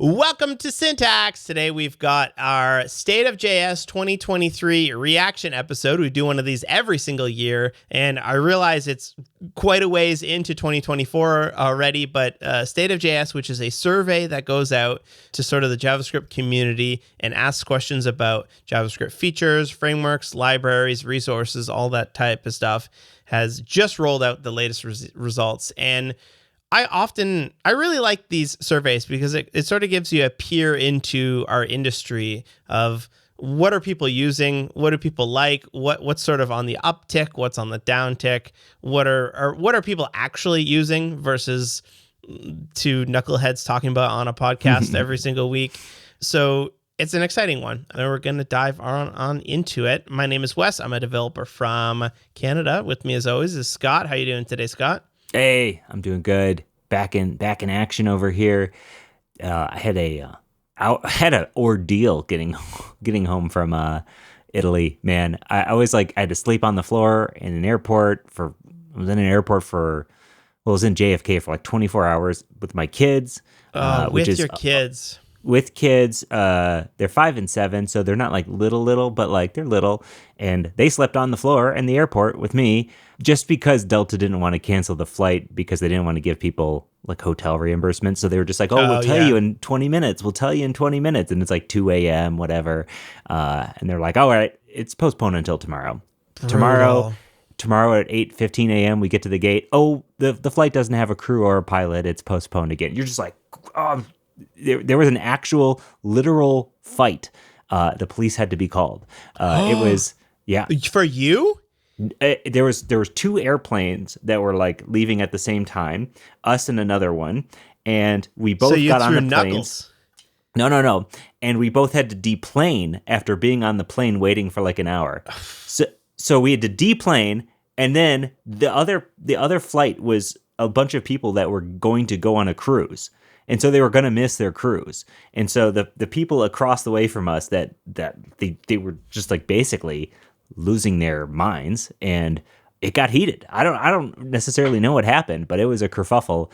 Welcome to Syntax. Today we've got our State of JS 2023 reaction episode. We do one of these every single year, and I realize it's quite a ways into 2024 already, but State of JS, which is a survey that goes out to sort of the JavaScript community and asks questions about JavaScript features, frameworks, libraries, resources, all that type of stuff, has just rolled out the latest results. And I really like these surveys because it sort of gives you a peer into our industry of what are people using, what do people like, what's sort of on the uptick, what's on the downtick, what are people actually using versus two knuckleheads talking about on a podcast every single week. So it's an exciting one, and we're going to dive on into it. My name is Wes. I'm a developer from Canada. With me, as always, is Scott. How you doing today, Scott? Hey, I'm doing good. Back in action over here. I had an ordeal getting home from Italy. Man, I was I had to sleep on the floor in an airport I was in JFK for like 24 hours with my kids. With your kids. With kids, they're 5 and 7, so they're not like little, but like they're little, and they slept on the floor in the airport with me just because Delta didn't want to cancel the flight because they didn't want to give people like hotel reimbursement. So they were just like, we'll tell you in 20 minutes. We'll tell you in 20 minutes. And it's like 2 a.m., whatever. And they're like, all right, it's postponed until tomorrow. Brutal. Tomorrow at 8:15 a.m., we get to the gate. Oh, the flight doesn't have a crew or a pilot. It's postponed again. You're just like, there was an actual literal fight. The police had to be called. It was, yeah. For you? There was 2 airplanes that were like leaving at the same time, us and another one, and we both got on the planes. No. And we both had to deplane after being on the plane waiting for like an hour. So we had to deplane, and then the other flight was a bunch of people that were going to go on a cruise. And so they were going to miss their cruise. And so the people across the way from us that they were just like basically losing their minds, and it got heated. I don't necessarily know what happened, but it was a kerfuffle.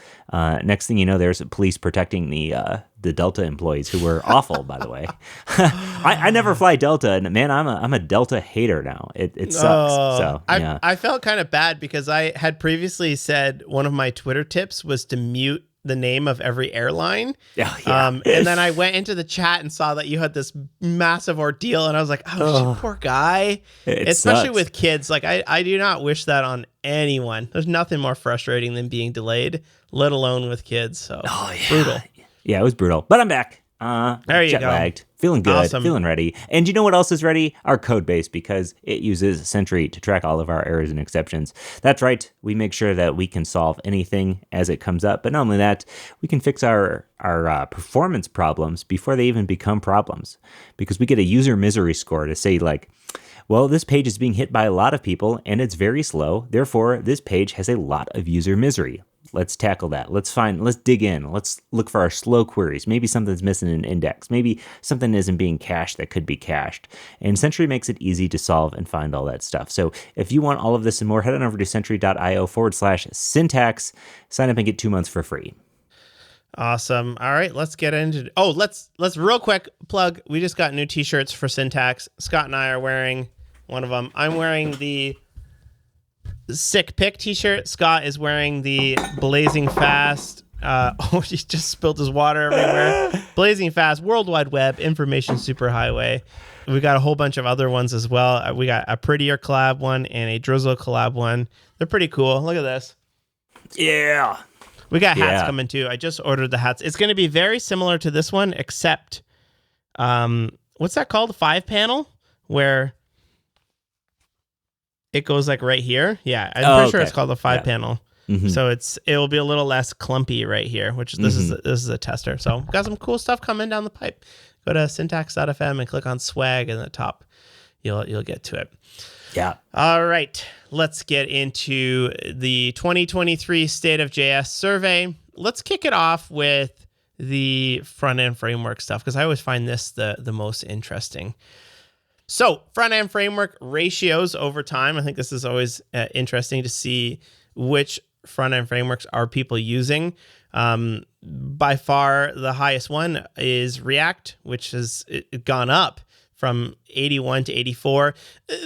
Next thing you know, there's police protecting the Delta employees, who were awful, by the way. I never fly Delta, and man, I'm a Delta hater now. It sucks. So yeah. I felt kind of bad because I had previously said one of my Twitter tips was to mute the name of every airline. Oh, yeah. And then I went into the chat and saw that you had this massive ordeal, and I was like, shit, poor guy. Especially sucks. with kids. Like I do not wish that on anyone. There's nothing more frustrating than being delayed, let alone with kids. So brutal. Yeah, it was brutal. But I'm back. There you go. Jet-lagged. Feeling good. Awesome. Feeling ready. And you know what else is ready? Our code base, because it uses Sentry to track all of our errors and exceptions. That's right. We make sure that we can solve anything as it comes up. But not only that, we can fix our performance problems before they even become problems. Because we get a user misery score to say like, well, this page is being hit by a lot of people and it's very slow. Therefore, this page has a lot of user misery. Let's tackle that. Let's dig in. Let's look for our slow queries. Maybe something's missing an index. Maybe something isn't being cached that could be cached. And Sentry makes it easy to solve and find all that stuff. So if you want all of this and more, head on over to sentry.io/syntax. Sign up and get 2 months for free. Awesome. All right, let's get into let's real quick plug. We just got new t-shirts for Syntax. Scott and I are wearing one of them. I'm wearing the Sick Pick t-shirt. Scott is wearing the Blazing Fast. He just spilled his water everywhere. Blazing Fast, World Wide Web, Information Superhighway. We got a whole bunch of other ones as well. We got a Prettier collab one and a Drizzle collab one. They're pretty cool. Look at this. Yeah. We got hats coming too. I just ordered the hats. It's going to be very similar to this one, except, what's that called? The 5-panel, where it goes like right here. Yeah, I'm pretty sure it's called the 5-panel. Mm-hmm. So it will be a little less clumpy right here, which this is a tester. So got some cool stuff coming down the pipe. Go to syntax.fm and click on swag in the top. You'll get to it. Yeah. All right. Let's get into the 2023 State of JS survey. Let's kick it off with the front-end framework stuff, because I always find this the most interesting. So front-end framework ratios over time. I think this is always interesting to see which front-end frameworks are people using. By far, the highest one is React, which has gone up from 81 to 84.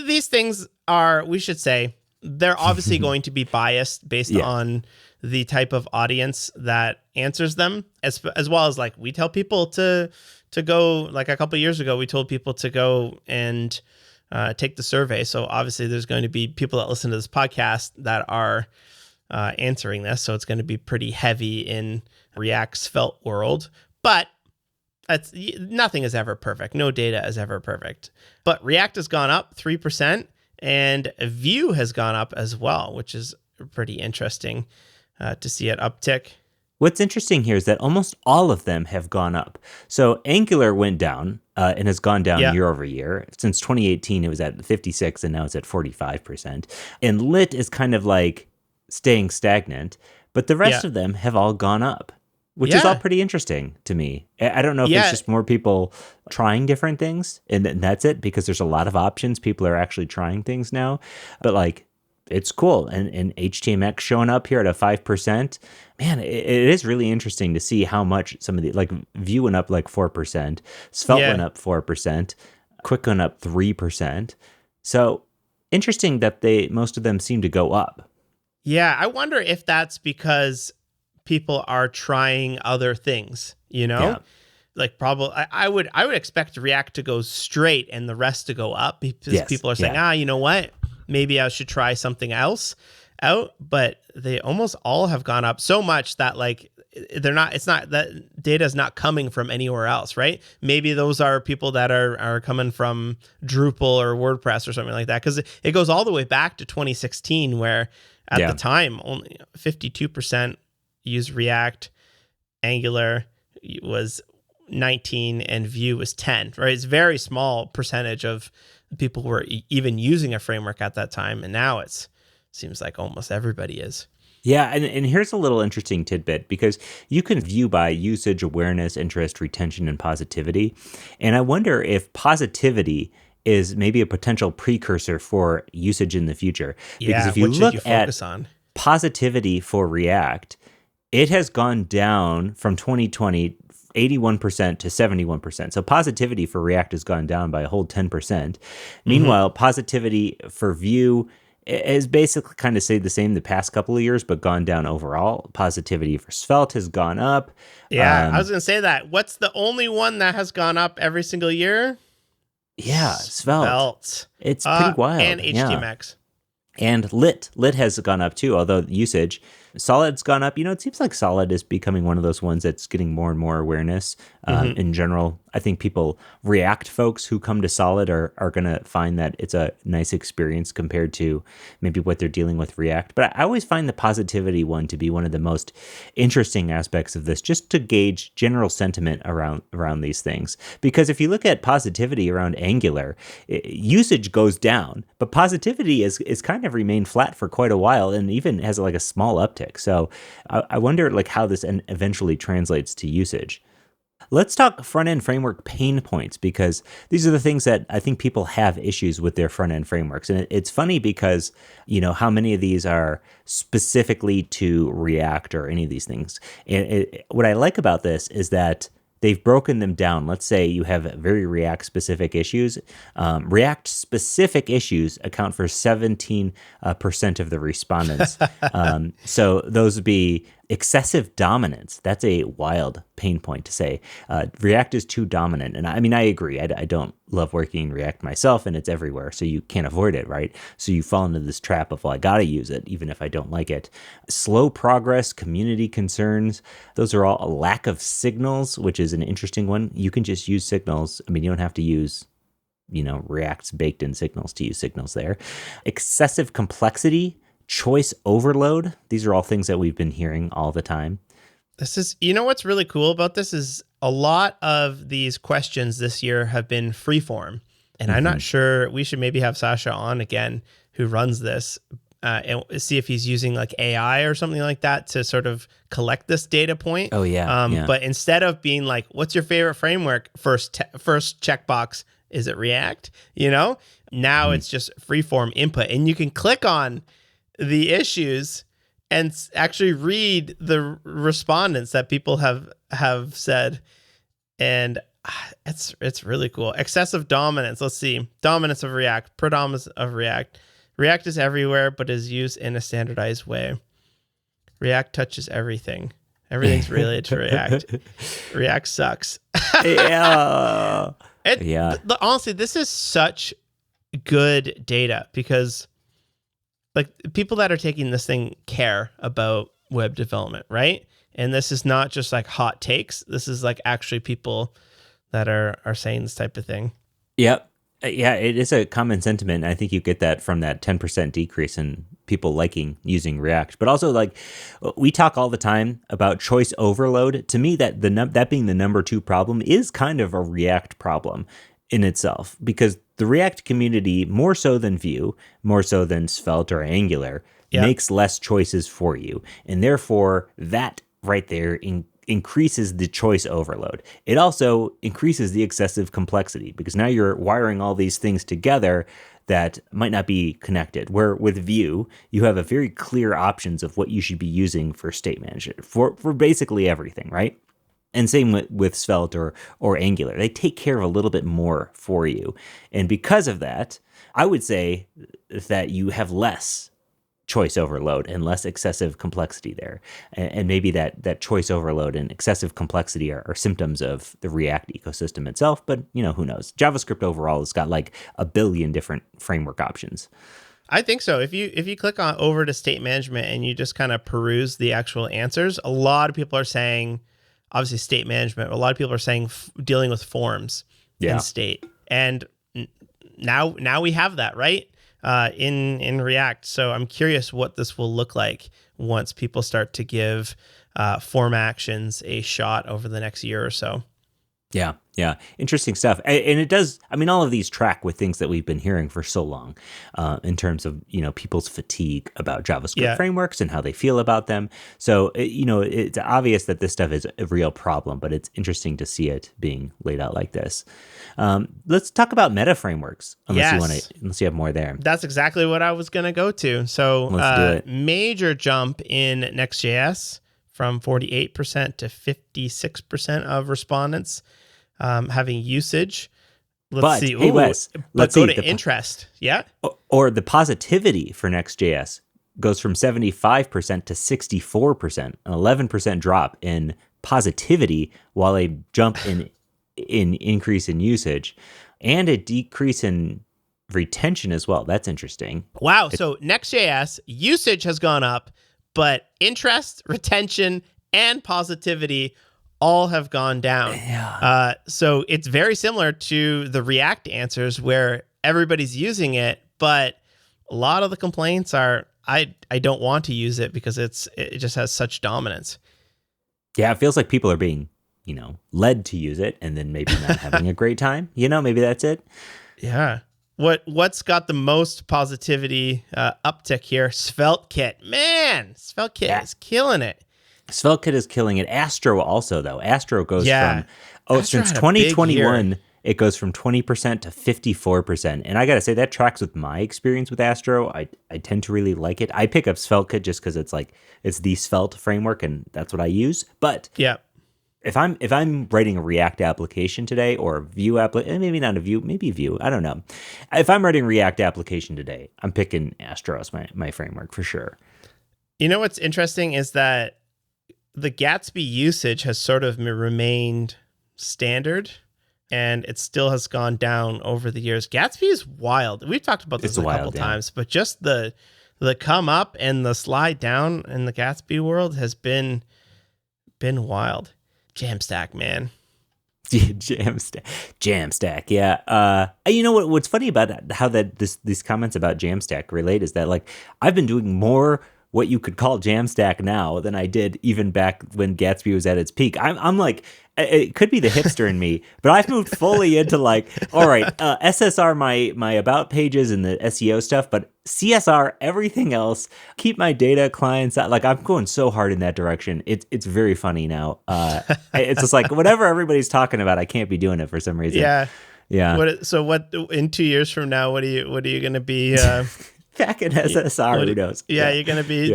These things are, we should say, they're obviously going to be biased based on the type of audience that answers them, as well as like we tell people to go, like a couple of years ago, we told people to go and take the survey. So obviously there's going to be people that listen to this podcast that are answering this. So it's going to be pretty heavy in React's Svelte world, but nothing is ever perfect. No data is ever perfect, but React has gone up 3% and Vue has gone up as well, which is pretty interesting to see it uptick. What's interesting here is that almost all of them have gone up. So Angular went down and has gone down year over year. Since 2018, it was at 56 and now it's at 45%. And Lit is kind of like staying stagnant, but the rest of them have all gone up, which is all pretty interesting to me. I don't know if it's just more people trying different things and that's it, because there's a lot of options. People are actually trying things now, but like, it's cool. And HTMX showing up here at a 5%. Man, it is really interesting to see how much some of the, like Vue went up like 4%, Svelte went up 4%, Quick went up 3%. So interesting that most of them seem to go up. Yeah, I wonder if that's because people are trying other things, you know? Yeah. Like probably, I would expect React to go straight and the rest to go up because people are saying, you know what? Maybe I should try something else out, but they almost all have gone up so much that like it's not that data is not coming from anywhere else, right? Maybe those are people that are coming from Drupal or WordPress or something like that, because it goes all the way back to 2016 where at the time only 52% used React, Angular was 19 and Vue was 10, right? It's a very small percentage of people who were even using a framework at that time, and now seems like almost everybody is. Yeah, and here's a little interesting tidbit, because you can view by usage, awareness, interest, retention, and positivity. And I wonder if positivity is maybe a potential precursor for usage in the future. Because if you look at positivity for React, it has gone down from 2020 81% to 71%. So positivity for React has gone down by a whole 10%. Meanwhile, positivity for Vue has basically kind of stayed the same the past couple of years, but gone down overall. Positivity for Svelte has gone up. Yeah, I was going to say that. What's the only one that has gone up every single year? Yeah, Svelte. It's pretty wild. And HTMX. And Lit has gone up too, although usage. Solid's gone up. You know, it seems like Solid is becoming one of those ones that's getting more and more awareness. In general, I think React folks who come to Solid are going to find that it's a nice experience compared to maybe what they're dealing with React. But I always find the positivity one to be one of the most interesting aspects of this, just to gauge general sentiment around these things. Because if you look at positivity around Angular, usage goes down, but positivity is kind of remained flat for quite a while and even has like a small uptick. So I wonder like how this eventually translates to usage. Let's talk front-end framework pain points, because these are the things that I think people have issues with their front-end frameworks. And it's funny because, you know, how many of these are specifically to React or any of these things. And what I like about this is that they've broken them down. Let's say you have very React-specific issues. React-specific issues account for 17% of the respondents. So those would be excessive dominance. That's a wild pain point to say. React is too dominant. And I mean, I agree. I don't love working in React myself, and it's everywhere, so you can't avoid it, right? So you fall into this trap of, well, I got to use it, even if I don't like it. Slow progress, community concerns, those are all a lack of signals, which is an interesting one. You can just use signals. I mean, you don't have to use, you know, React's baked in signals to use signals there. Excessive complexity, choice overload. These are all things that we've been hearing all the time. You know what's really cool about this is a lot of these questions this year have been freeform. And I'm not sure, we should maybe have Sasha on again, who runs this, and see if he's using like AI or something like that to sort of collect this data point. Oh, yeah. But instead of being like, what's your favorite framework? First checkbox, is it React? You know, now it's just freeform input. And you can click on the issues and actually read the respondents that people have said. And it's really cool. Excessive dominance. Let's see. Dominance of React. Predominance of React. React is everywhere, but is used in a standardized way. React touches everything. Everything's related to React. React sucks. Yeah. Honestly, this is such good data because like people that are taking this thing care about web development, right? And this is not just like hot takes. This is like actually people that are saying this type of thing. Yep. Yeah, it is a common sentiment. I think you get that from that 10% decrease in people liking using React. But also, like, we talk all the time about choice overload. To me, that that being the number 2 problem is kind of a React problem in itself, because the React community, more so than Vue, more so than Svelte or Angular, makes less choices for you. And therefore, that right there increases the choice overload. It also increases the excessive complexity because now you're wiring all these things together that might not be connected. Where with Vue, you have a very clear options of what you should be using for state management for basically everything, right? And same with Svelte or Angular. They take care of a little bit more for you. And because of that, I would say that you have less choice overload and less excessive complexity there. And maybe that choice overload and excessive complexity are symptoms of the React ecosystem itself, but who knows? JavaScript overall has got like a billion different framework options. I think so. If you click on over to state management and you just kind of peruse the actual answers, a lot of people are saying, obviously state management, a lot of people are saying dealing with forms in state. And now we have that, right? In React. So I'm curious what this will look like once people start to give form actions a shot over the next year or so. Yeah. Interesting stuff. And it does, all of these track with things that we've been hearing for so long in terms of, people's fatigue about JavaScript frameworks and how they feel about them. So, it's obvious that this stuff is a real problem, but it's interesting to see it being laid out like this. Let's talk about Metaframeworks, unless you have more there. That's exactly what I was going to go to. So, let's do it. Major jump in Next.js from 48% to 56% of respondents having usage. Let's see. Hey, Wes, let's go to interest. Yeah. Or the positivity for Next.js goes from 75% to 64%, an 11% drop in positivity, while a jump in increase in usage and a decrease in retention as well. That's interesting. Wow. So Next.js usage has gone up, but interest, retention, and positivity all have gone down. Yeah. So it's very similar to the React answers where everybody's using it, but a lot of the complaints are, I don't want to use it because it just has such dominance. Yeah, it feels like people are being, led to use it and then maybe not having a great time. Maybe that's it. Yeah. What's got the most positivity uptick here? SvelteKit. Man, SvelteKit is killing it. SvelteKit is killing it. Astro also, though. Astro goes from, Astro since 2021, it goes from 20% to 54%. And I got to say, that tracks with my experience with Astro. I tend to really like it. I pick up SvelteKit just because it's the Svelte framework, and that's what I use. But if I'm writing a React application today or a Vue maybe not a Vue, maybe Vue, I don't know. If I'm writing React application today, I'm picking Astro as my framework for sure. What's interesting is that the Gatsby usage has sort of remained standard, and it still has gone down over the years. Gatsby is wild. We've talked about this a couple times, but just the come up and the slide down in the Gatsby world has been wild. Jamstack, man. Jamstack, yeah. What's funny about how these comments about Jamstack relate is that, like, I've been doing more what you could call Jamstack now than I did even back when Gatsby was at its peak. I'm like, it could be the hipster in me, but I've moved fully into like, all right, SSR my about pages and the SEO stuff, but CSR everything else. Keep my data clients out. Like, I'm going so hard in that direction. It's very funny now. It's just like whatever everybody's talking about, I can't be doing it for some reason. Yeah. What in 2 years from now? What are you going to be? Back in SSR, who knows? Yeah, you're going to be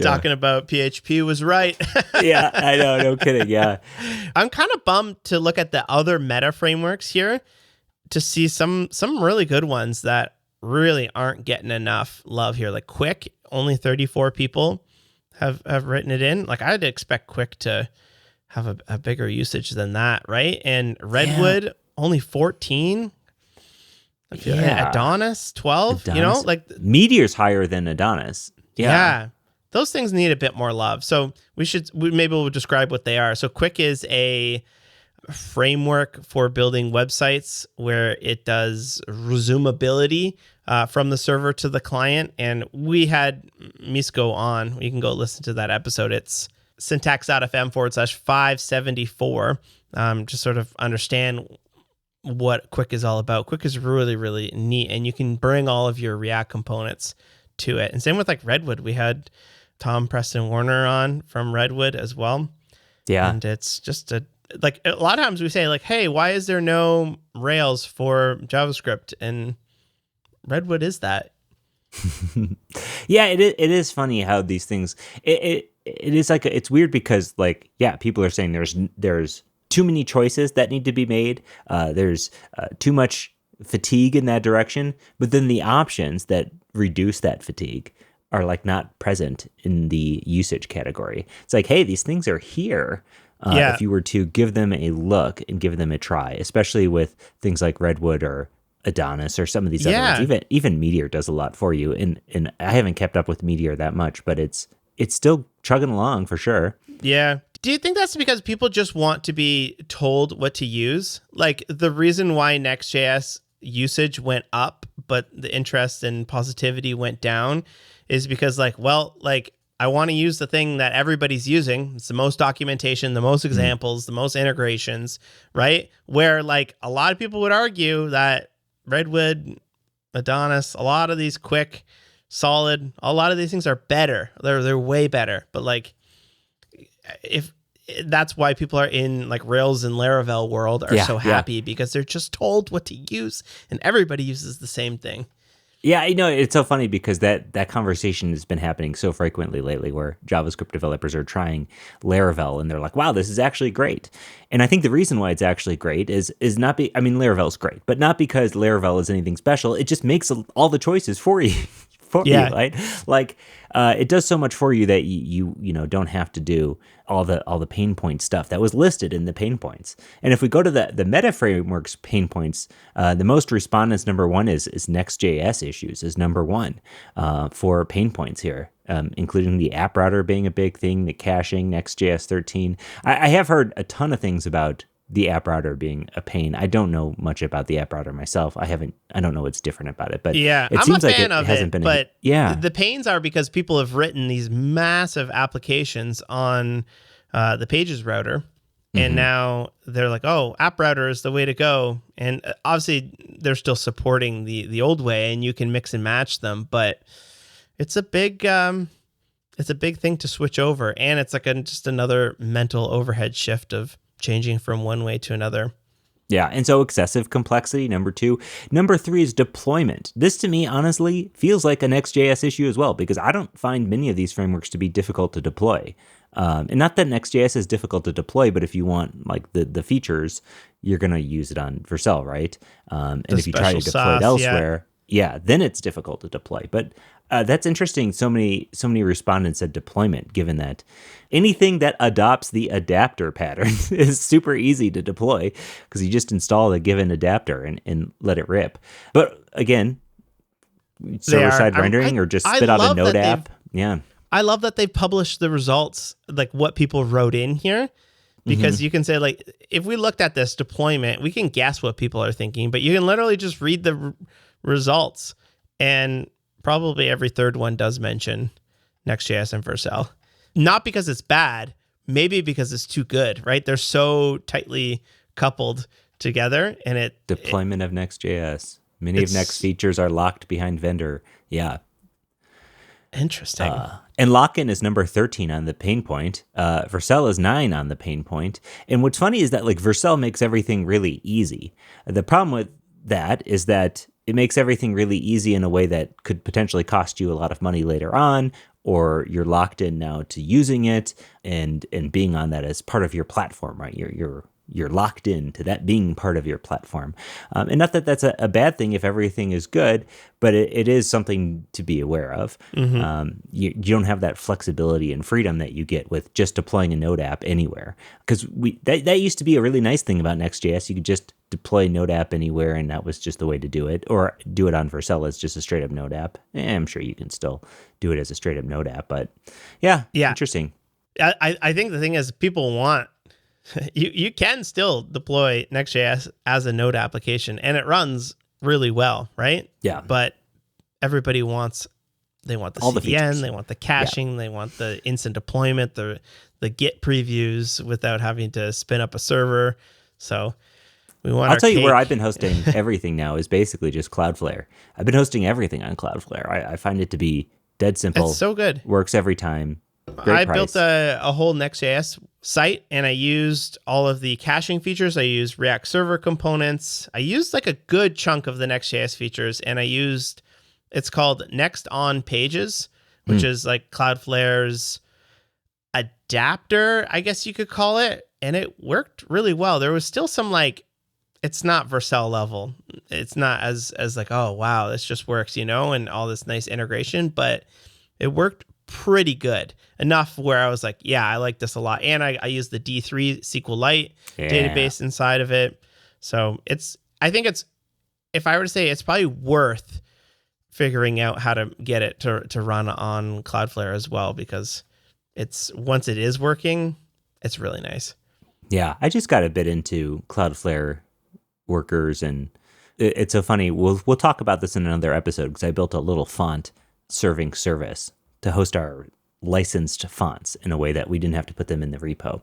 talking about PHP was right. Yeah, I know. No kidding. Yeah. I'm kind of bummed to look at the other meta frameworks here to see some really good ones that really aren't getting enough love here. Like Quick, only 34 people have written it in. Like I'd expect Quick to have a bigger usage than that, right? And Redwood, only 14. Adonis, 12. Adonis. Like Meteor's higher than Adonis. Yeah. Those things need a bit more love. So maybe we'll describe what they are. So Quick is a framework for building websites where it does resumability from the server to the client. And we had Misko on. You can go listen to that episode. It's syntax.fm/574. Just sort of understand what Quick is all about. Quick is really, really neat. And you can bring all of your React components to it. And same with like Redwood. We had Tom Preston Warner on from Redwood as well. Yeah. And it's just a lot of times we say like, hey, why is there no Rails for JavaScript? And Redwood is that. Yeah, it is funny how these things, it is like, it's weird because like, yeah, people are saying there's too many choices that need to be made. There's too much fatigue in that direction, but then the options that reduce that fatigue are like not present in the usage category. It's like, hey, these things are here. If you were to give them a look and give them a try, especially with things like Redwood or Adonis or some of these other ones. Even Meteor does a lot for you. And I haven't kept up with Meteor that much, but it's still chugging along for sure. Yeah. Do you think that's because people just want to be told what to use? Like the reason why Next.js usage went up, but the interest and positivity went down is because I want to use the thing that everybody's using. It's the most documentation, the most examples, the most integrations, right? Where like a lot of people would argue that Redwood, Adonis, a lot of these Quick, Solid, a lot of these things are better. They're way better. But like, if that's why people are in like Rails and Laravel world are so happy because they're just told what to use and everybody uses the same thing. Yeah, it's so funny because that conversation has been happening so frequently lately where JavaScript developers are trying Laravel and they're like, wow, this is actually great. And I think the reason why it's actually great is not Laravel's great, but not because Laravel is anything special. It just makes all the choices for you. You, right? Like it does so much for you that you don't have to do all the pain point stuff that was listed in the pain points. And if we go to the Metaframeworks pain points, the most respondents number one is Next.js issues is number one for pain points here, including the app router being a big thing, the caching, Next.js 13. I have heard a ton of things about the app router being a pain. I don't know much about the app router myself. I don't know what's different about it, but it seems like it hasn't been. But the pains are because people have written these massive applications on the Pages router, and now they're like, oh, app router is the way to go. And obviously they're still supporting the old way, and you can mix and match them, but it's a big thing to switch over, and it's like just another mental overhead shift of changing from one way to another. Yeah, and so excessive complexity, number two. Number three is deployment. This, to me, honestly, feels like a Next.js issue as well, because I don't find many of these frameworks to be difficult to deploy. And not that Next.js is difficult to deploy, but if you want like the features, you're going to use it on Vercel, right? And if you try to deploy it elsewhere, then it's difficult to deploy. But that's interesting. So many respondents said deployment, given that anything that adopts the adapter pattern is super easy to deploy because you just install a given adapter and let it rip. But again, server-side rendering or just spit out a Node app. Yeah. I love that they've published the results, like what people wrote in here, because you can say, like, if we looked at this deployment, we can guess what people are thinking, but you can literally just read the results, and probably every third one does mention Next.js and Vercel. Not because it's bad, maybe because it's too good, right? They're so tightly coupled together, and deployment of Next.js. Many of Next features are locked behind vendor. Yeah. Interesting. And lock-in is number 13 on the pain point. Vercel is 9 on the pain point. And what's funny is that like Vercel makes everything really easy. The problem with that is that it makes everything really easy in a way that could potentially cost you a lot of money later on, or you're locked in now to using it and being on that as part of your platform, right? You're locked in to that being part of your platform. And not that that's a bad thing if everything is good, but it is something to be aware of. Mm-hmm. You don't have that flexibility and freedom that you get with just deploying a Node app anywhere. Because that used to be a really nice thing about Next.js. You could just deploy Node app anywhere, and that was just the way to do it. Or do it on Vercel as just a straight up Node app. I'm sure you can still do it as a straight up Node app, but yeah. Interesting. I think the thing is people want, you can still deploy Next.js as a Node application, and it runs really well, right? Yeah. But everybody wants, they want the all CDN, they want the caching, they want the instant deployment, the Git previews without having to spin up a server. So we want. I'll tell you where I've been hosting everything now is basically just Cloudflare. I've been hosting everything on Cloudflare. I find it to be dead simple. It's so good. Works every time. I built a whole Next.js site, and I used all of the caching features. I used React Server components. I used like a good chunk of the Next.js features, and I used, it's called Next on Pages, which is like Cloudflare's adapter, I guess you could call it. And it worked really well. There was still some it's not Vercel level. It's not as like, oh, wow, this just works, and all this nice integration, but it worked pretty good enough where I was like, yeah, I like this a lot. And I use the D3 SQLite database inside of it. So I think if I were to say, it's probably worth figuring out how to get it to run on Cloudflare as well, because once it is working, it's really nice. Yeah. I just got a bit into Cloudflare workers, and it's so funny. We'll talk about this in another episode, because I built a little font serving service to host our licensed fonts in a way that we didn't have to put them in the repo.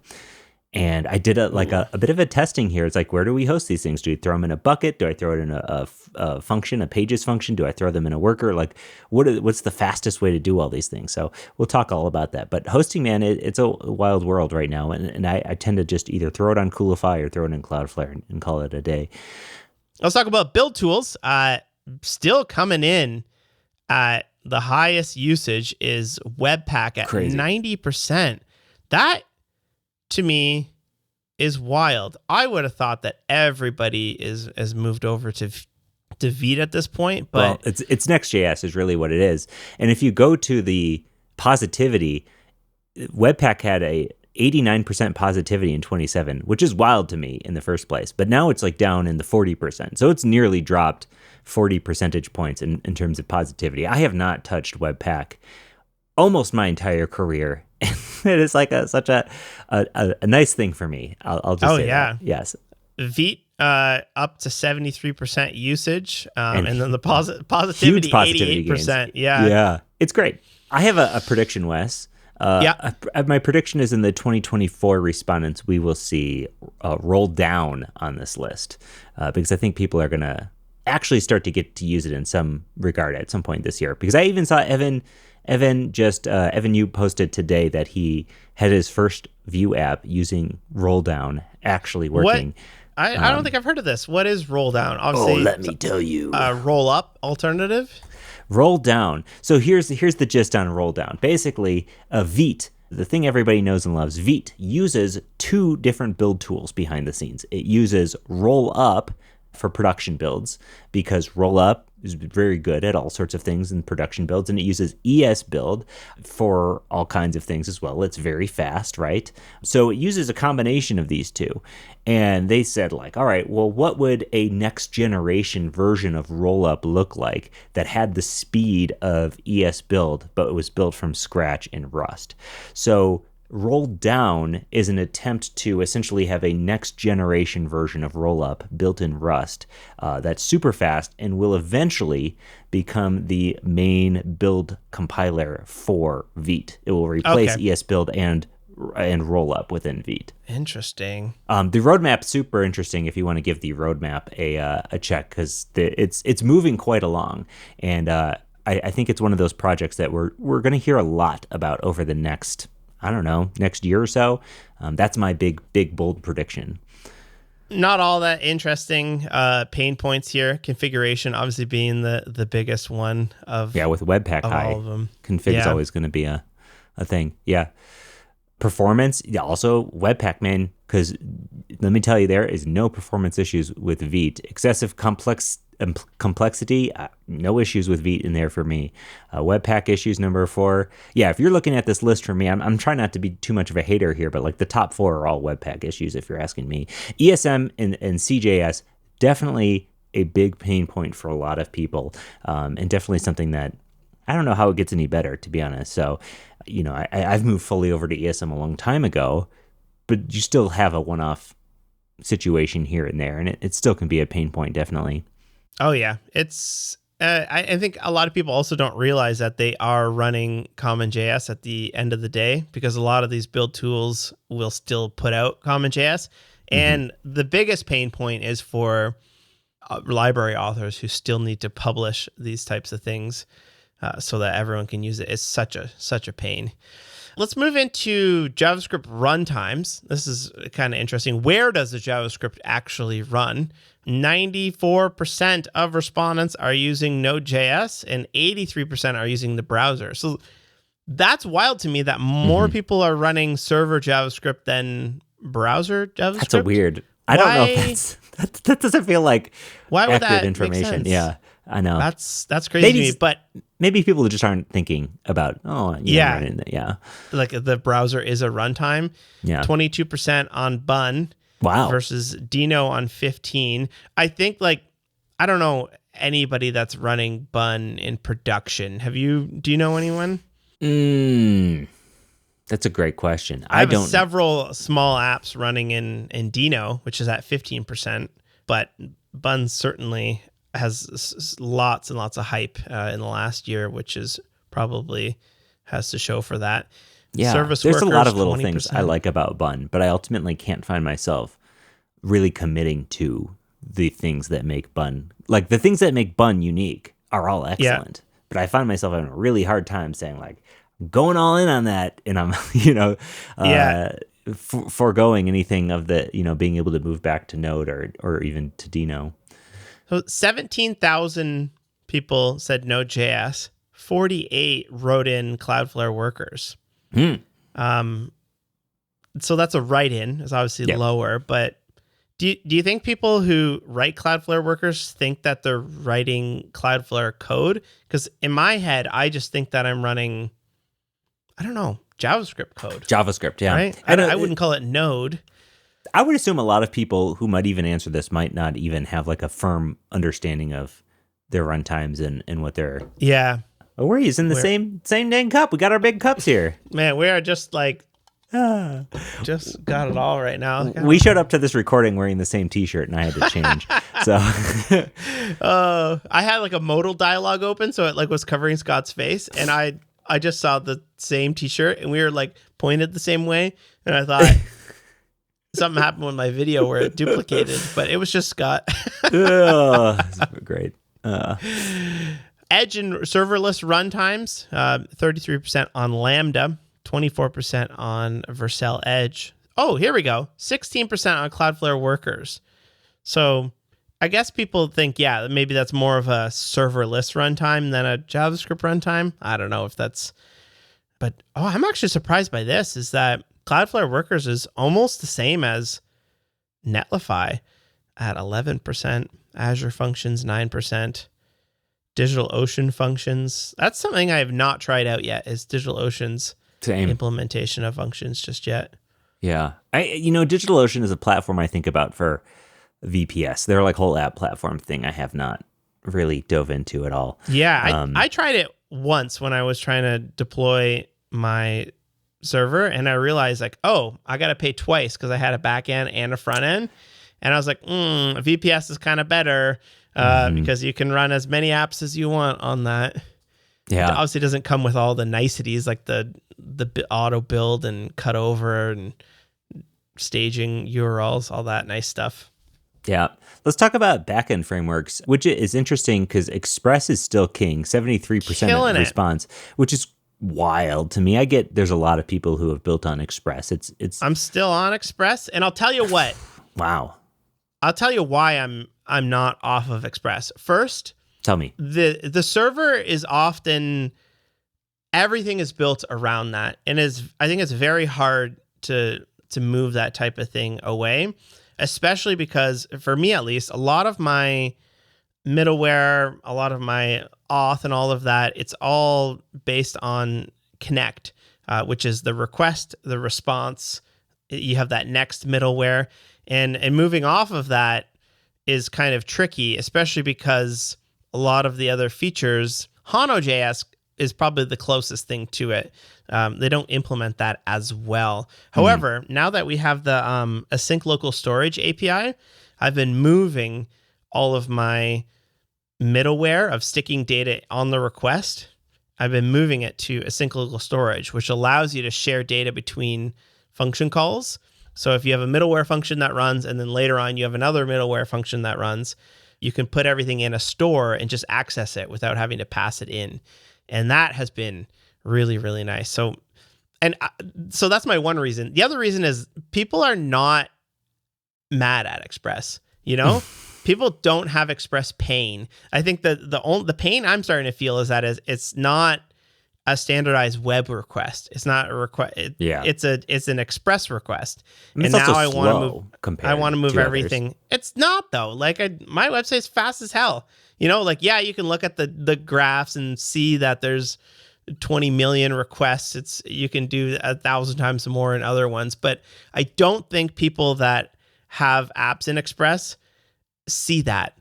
And I did a bit of a testing here. It's like, where do we host these things? Do we throw them in a bucket? Do I throw it in a function, a pages function? Do I throw them in a worker? Like, what's the fastest way to do all these things? So we'll talk all about that. But hosting, man, it's a wild world right now. And I tend to just either throw it on Coolify or throw it in Cloudflare and call it a day. Let's talk about build tools. Still coming in at the highest usage is Webpack at 90%. That, to me, is wild. I would have thought that everybody has moved over to Vite at this point, but well, it's Next.js is really what it is. And if you go to the positivity, Webpack had a 89% positivity in 27, which is wild to me in the first place. But now it's down in the 40%. So it's nearly dropped 40 percentage points in terms of positivity. I have not touched Webpack almost my entire career. It is such a nice thing for me. I'll just say that. Yes. Vite up to 73% usage, and then the positivity, huge positivity 88%. Gains. Yeah. It's great. I have a prediction, Wes. My prediction is in the 2024 respondents, we will see roll down on this list, because I think people are going to actually start to get to use it in some regard at some point this year. Because I even saw Evan, you posted today that he had his first Vue app using roll down actually working. What? I don't think I've heard of this. What is roll down? Obviously, let me tell you. Roll up alternative? Roll down. So here's the gist on roll down. Basically, Vite, the thing everybody knows and loves, Vite uses two different build tools behind the scenes. It uses roll up for production builds, because roll up is very good at all sorts of things in production builds, and it uses ES build for all kinds of things as well. It's very fast, right? So it uses a combination of these two. And they said all right, well, what would a next generation version of rollup look like that had the speed of ES build, but it was built from scratch in Rust? So roll down is an attempt to essentially have a next generation version of rollup built in Rust that's super fast and will eventually become the main build compiler for Vite. It will replace ES build and rollup within Vite. Interesting. The roadmap's super interesting if you want to give the roadmap a check, because it's moving quite along, and I think it's one of those projects that we're going to hear a lot about over the next year or so. That's my big bold prediction. not all that interesting pain points here. Configuration obviously being the biggest one of with Webpack high, all of them. Config is always going to be a thing. Yeah. Performance, also Webpack, man, because let me tell you, there is no performance issues with Vite. Excessive complexity, no issues with Vite in there for me. Webpack issues number 4. Yeah, if you're looking at this list for me, I'm trying not to be too much of a hater here, but like the top 4 are all Webpack issues if you're asking me. ESM and CJS, definitely a big pain point for a lot of people, and definitely something that I don't know how it gets any better, to be honest. So, I've moved fully over to ESM a long time ago, but you still have a one-off situation here and there, and it still can be a pain point, definitely. Oh, yeah. It's I think a lot of people also don't realize that they are running CommonJS at the end of the day, because a lot of these build tools will still put out CommonJS. And the biggest pain point is for library authors who still need to publish these types of things so that everyone can use it. It's such a pain. Let's move into JavaScript runtimes. This is kind of interesting. Where does the JavaScript actually run? 94% of respondents are using Node.js and 83% are using the browser. So that's wild to me that more people are running server JavaScript than browser JavaScript. That's a weird. I don't know if that doesn't feel like why would accurate that information. Make sense? Yeah, I know. That's crazy to me, but maybe people just aren't thinking about, like the browser is a runtime. Yeah. 22% on Bun. Wow. Versus Dino on 15. I think I don't know anybody that's running Bun in production. Do you know anyone? That's a great question. I have several small apps running in Dino, which is at 15%, but Bun certainly has lots and lots of hype in the last year, which is probably has to show for that. Yeah, Service there's workers, a lot of little 20%. things I like about Bun, but I ultimately can't find myself really committing to the things that make Bun. Like, the things that make Bun unique are all excellent, but I find myself having a really hard time saying, like, going all in on that, and I'm, foregoing anything of the, being able to move back to Node or even to Dino. So 17,000 people said Node.js. 48 wrote in Cloudflare workers. So that's a write-in. It's obviously lower, but do you think people who write Cloudflare workers think that they're writing Cloudflare code? Because in my head, I just think that I'm running, I don't know, JavaScript code. JavaScript, yeah. Right? I wouldn't call it Node. I would assume a lot of people who might even answer this might not even have like a firm understanding of their runtimes and what they're... Yeah. Oh, we're using the same dang cup. We got our big cups here. Man, we are just just got it all right now. We showed up to this recording wearing the same t-shirt and I had to change. So I had like a modal dialogue open, so it was covering Scott's face, and I just saw the same t-shirt and we were pointed the same way, and I thought something happened with my video where it duplicated, but it was just Scott. That's great. Edge and serverless runtimes, 33% on Lambda, 24% on Vercel Edge. Oh, here we go. 16% on Cloudflare workers. So I guess people think, maybe that's more of a serverless runtime than a JavaScript runtime. I don't know if that's... But, I'm actually surprised by this, is that Cloudflare workers is almost the same as Netlify at 11%, Azure Functions 9%. DigitalOcean functions. That's something I have not tried out yet, is DigitalOcean's implementation of functions just yet. Yeah. DigitalOcean is a platform I think about for VPS. Their whole app platform thing I have not really dove into at all. Yeah, I tried it once when I was trying to deploy my server, and I realized I got to pay twice because I had a back end and a front end. And I was like, VPS is kind of better. Because you can run as many apps as you want on that. Yeah. It obviously doesn't come with all the niceties like the auto build and cut over and staging URLs, all that nice stuff. Yeah. Let's talk about backend frameworks, which is interesting because Express is still king, 73% of response, which is wild to me. I get there's a lot of people who have built on Express. It's I'm still on Express, and I'll tell you what. Wow. I'll tell you why I'm not off of Express. First, tell me. The server is often, everything is built around that, and I think it's very hard to move that type of thing away, especially because, for me at least, a lot of my middleware, a lot of my auth and all of that, it's all based on Connect, which is the request, the response. You have that next middleware, and moving off of that is kind of tricky, especially because a lot of the other features, Hano.js is probably the closest thing to it. They don't implement that as well. However, now that we have the async local storage API, I've been moving all of my middleware of sticking data on the request. I've been moving it to async local storage, which allows you to share data between function calls. So if you have a middleware function that runs, and then later on you have another middleware function that runs, you can put everything in a store and just access it without having to pass it in. And that has been really, really nice. So that's my one reason. The other reason is people are not mad at Express, People don't have Express pain. I think that the pain I'm starting to feel is that it's not a standardized web request. It's not a request. It's an Express request. And now I want to move everything. Others. It's not though. Like my website's fast as hell. You can look at the graphs and see that there's 20 million requests. You can do 1,000 times more in other ones, but I don't think people that have apps in Express see that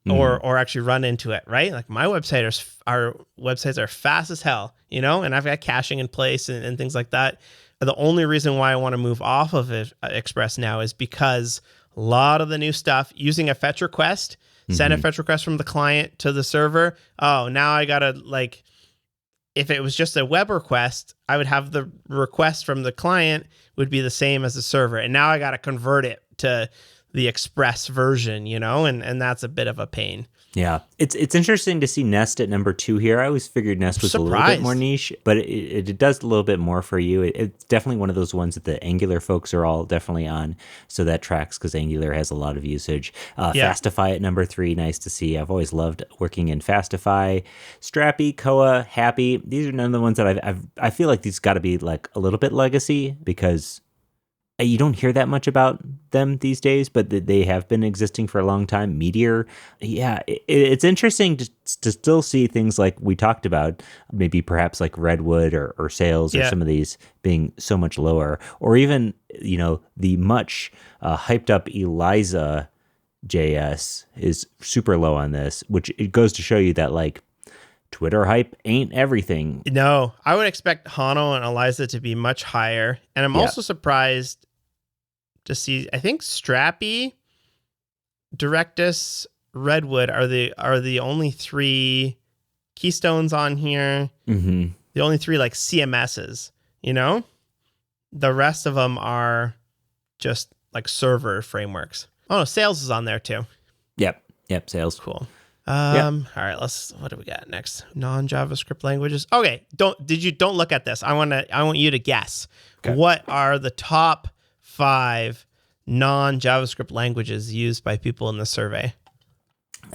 or actually run into it, right? Like our websites are fast as hell, and I've got caching in place and things like that. The only reason why I want to move off of Express now is because a lot of the new stuff using a fetch request, send a fetch request from the client to the server. Oh, now I gotta if it was just a web request, I would have the request from the client would be the same as the server. And now I got to convert it to the Express version, and that's a bit of a pain. Yeah. It's interesting to see Nest at number 2 here. I always figured Nest was a little bit more niche, but it does a little bit more for you. It's definitely one of those ones that the Angular folks are all definitely on. So that tracks because Angular has a lot of usage. Fastify at number 3, nice to see. I've always loved working in Fastify. Strappy, Koa, Happy. These are none of the ones that I feel like these got to be like a little bit legacy because you don't hear that much about them these days, but they have been existing for a long time. Meteor. Yeah, it's interesting to still see things like we talked about, maybe perhaps like Redwood or Sales or some of these being so much lower. Or even, the much hyped up Eliza JS is super low on this, which it goes to show you that like Twitter hype ain't everything. No, I would expect Hano and Eliza to be much higher. And I'm also surprised to see, I think Strappy, Directus, Redwood are the only 3 keystones on here. The only 3 like CMSs, the rest of them are just like server frameworks. Oh, Sales is on there too. Yep. Sales. Cool. All right, what do we got next? Non-JavaScript languages. Okay. Don't look at this. I want you to guess. Okay. What are the top 5 non-JavaScript languages used by people in the survey?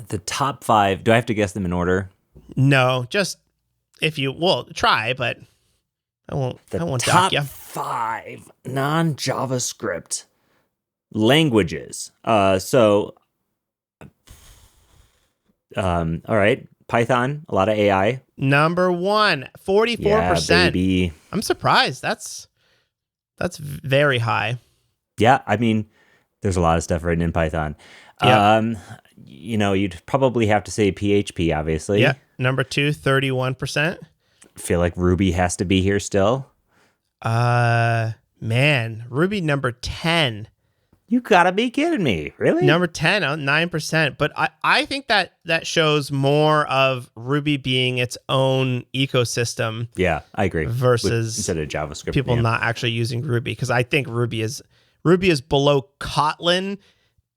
The top 5. Do I have to guess them in order? No, just if you try, but I won't dock you. Top 5 non-JavaScript languages. All right. Python, a lot of AI. Number 1, 44%. Yeah, baby. I'm surprised. That's very high. Yeah, I mean, there's a lot of stuff written in Python. Yep. You'd probably have to say PHP, obviously. Yeah. Number 2, 31%. Feel like Ruby has to be here still. Man, Ruby number 10. You gotta be kidding me. Really? Number 10, 9%. But I think that shows more of Ruby being its own ecosystem. Yeah, I agree. Versus instead of JavaScript. People not actually using Ruby. Because I think Ruby is below Kotlin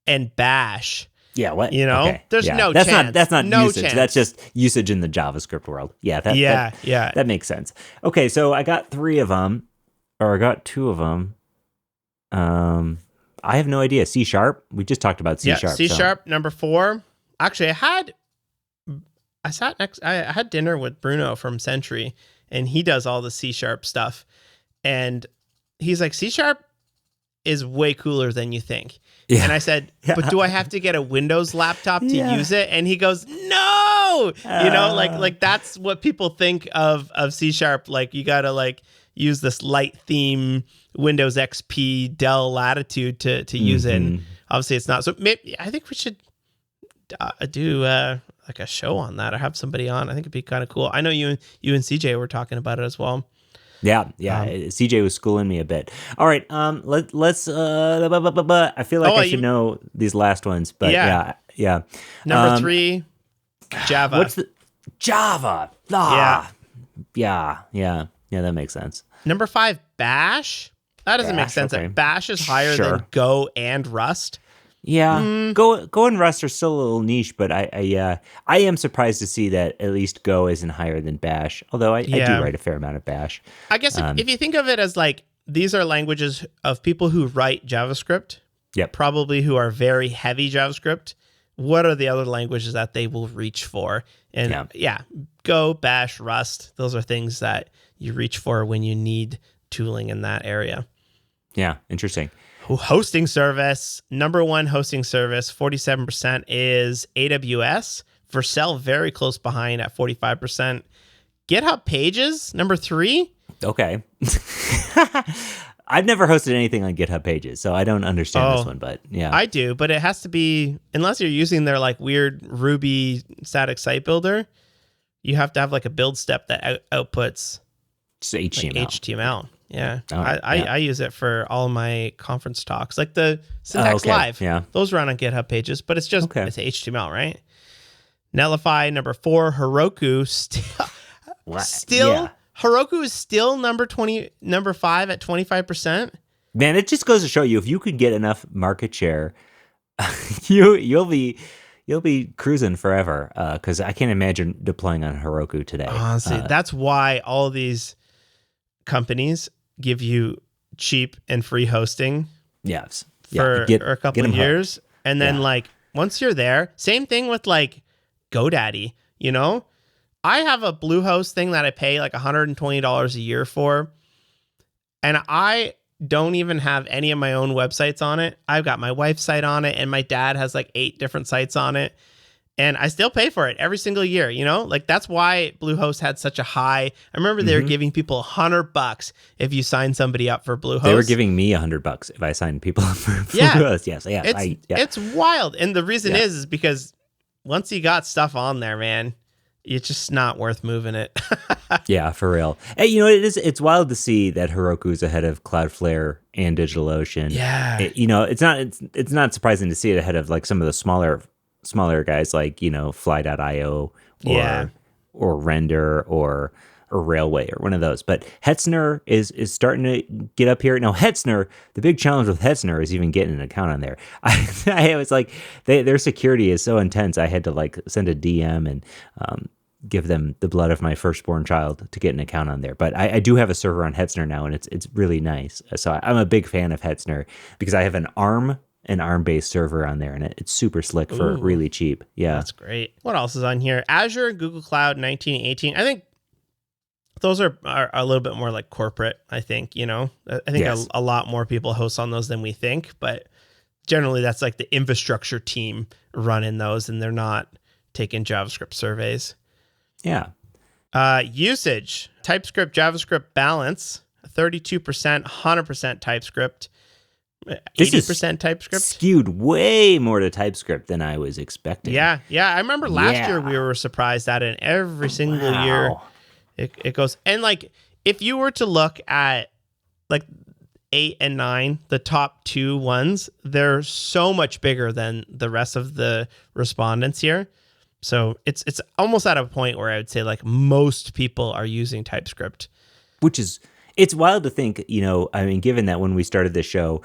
and Bash. Yeah, what? There's no that's chance. That's not no usage. Chance. That's just usage in the JavaScript world. Yeah, that makes sense. Okay, so I got 3 of them, or I got 2 of them. I have no idea. C sharp. We just talked about C sharp. C sharp, number 4. Actually, I had dinner with Bruno from Sentry, and he does all the C sharp stuff. And he's like, C sharp is way cooler than you think. Yeah. And I said, but do I have to get a Windows laptop to use it? And he goes, no, like that's what people think of C sharp. Like you got to like use this light theme Windows XP Dell Latitude to use it. And obviously it's not. So maybe I think we should do like a show on that or have somebody on. I think it'd be kind of cool. I know you and CJ were talking about it as well. Yeah. CJ was schooling me a bit. All right, let's. I feel like I should know these last ones, but yeah. Number 3, Java. What's the Java? Yeah. That makes sense. Number 5, Bash. That doesn't make sense. Okay. Bash is higher than Go and Rust. Yeah, Go and Rust are still a little niche, but I am surprised to see that at least Go isn't higher than Bash. Although I do write a fair amount of Bash. I guess if you think of it as like these are languages of people who write JavaScript, probably who are very heavy JavaScript. What are the other languages that they will reach for? And Go, Bash, Rust. Those are things that you reach for when you need tooling in that area. Yeah, interesting. Hosting service, number 1 hosting service, 47% is AWS. Vercel very close behind at 45%. GitHub Pages, number 3. Okay. I've never hosted anything on GitHub Pages, so I don't understand this one, but yeah. I do, but it has to be, unless you're using their like weird Ruby static site builder, you have to have like a build step that outputs just HTML. Like HTML. Yeah, I use it for all my conference talks, like the Syntax Live. Yeah, those run on GitHub Pages, but it's just it's HTML, right? Netlify, number 4. Heroku Heroku is still number 5 at 25%. Man, it just goes to show you if you could get enough market share, you'll be cruising forever. Because I can't imagine deploying on Heroku today. Honestly, that's why all of these companies give you cheap and free hosting for a couple of years. Hooked. And then like once you're there, same thing with like GoDaddy, I have a Bluehost thing that I pay like $120 a year for. And I don't even have any of my own websites on it. I've got my wife's site on it and my dad has like 8 different sites on it. And I still pay for it every single year, like that's why Bluehost had such a high. I remember they were giving people $100 if you sign somebody up for Bluehost. They were giving me $100 if I signed people up for Bluehost. Yes, it's wild, and the reason is because once you got stuff on there, man, it's just not worth moving it. Yeah, for real. Hey, it's wild to see that Heroku is ahead of Cloudflare and DigitalOcean. Yeah, it's not surprising to see it ahead of like some of the smaller guys like Fly.io or Render or Railway or one of those. But Hetzner is starting to get up here. Now Hetzner, the big challenge with Hetzner is even getting an account on there. I was like, their security is so intense. I had to like send a DM and give them the blood of my firstborn child to get an account on there. But I do have a server on Hetzner now, and it's really nice. So I'm a big fan of Hetzner because I have an ARM-based server on there, and it's super slick for really cheap. Yeah, that's great. What else is on here? Azure, Google Cloud, 1918. I think those are a little bit more like corporate. I think I think a lot more people host on those than we think, but generally that's like the infrastructure team running those, and they're not taking JavaScript surveys. Yeah. Usage: TypeScript, JavaScript balance, 32%, 100% TypeScript. 80% TypeScript, skewed way more to TypeScript than I was expecting. Yeah. I remember last year we were surprised at it. And every single year it goes. And like if you were to look at like 8 and 9, the top 2 ones, they're so much bigger than the rest of the respondents here. So it's almost at a point where I would say like most people are using TypeScript, which is. It's wild to think, given that when we started this show,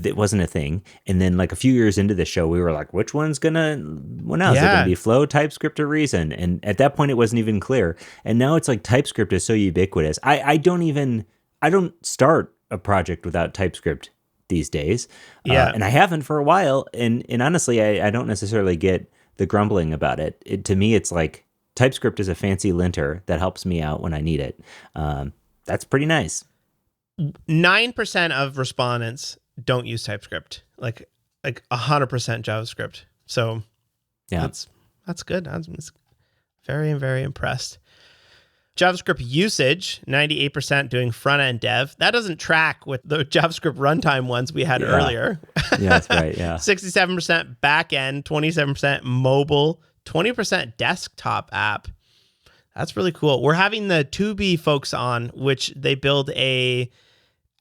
it wasn't a thing. And then like a few years into the show, we were like, which one's going to win out? Is it going to be Flow, TypeScript, or Reason? And at that point, it wasn't even clear. And now it's like TypeScript is so ubiquitous. I don't start a project without TypeScript these days. Yeah. And I haven't for a while. And honestly, I don't necessarily get the grumbling about it. To me, it's like TypeScript is a fancy linter that helps me out when I need it. That's pretty nice. 9% of respondents don't use TypeScript, like 100% JavaScript. So yeah, that's good. I'm very, very impressed. JavaScript usage, 98% doing front-end dev. That doesn't track with the JavaScript runtime ones we had earlier. Yeah, that's right, yeah. 67% backend, 27% mobile, 20% desktop app. That's really cool. We're having the 2B folks on, which they build a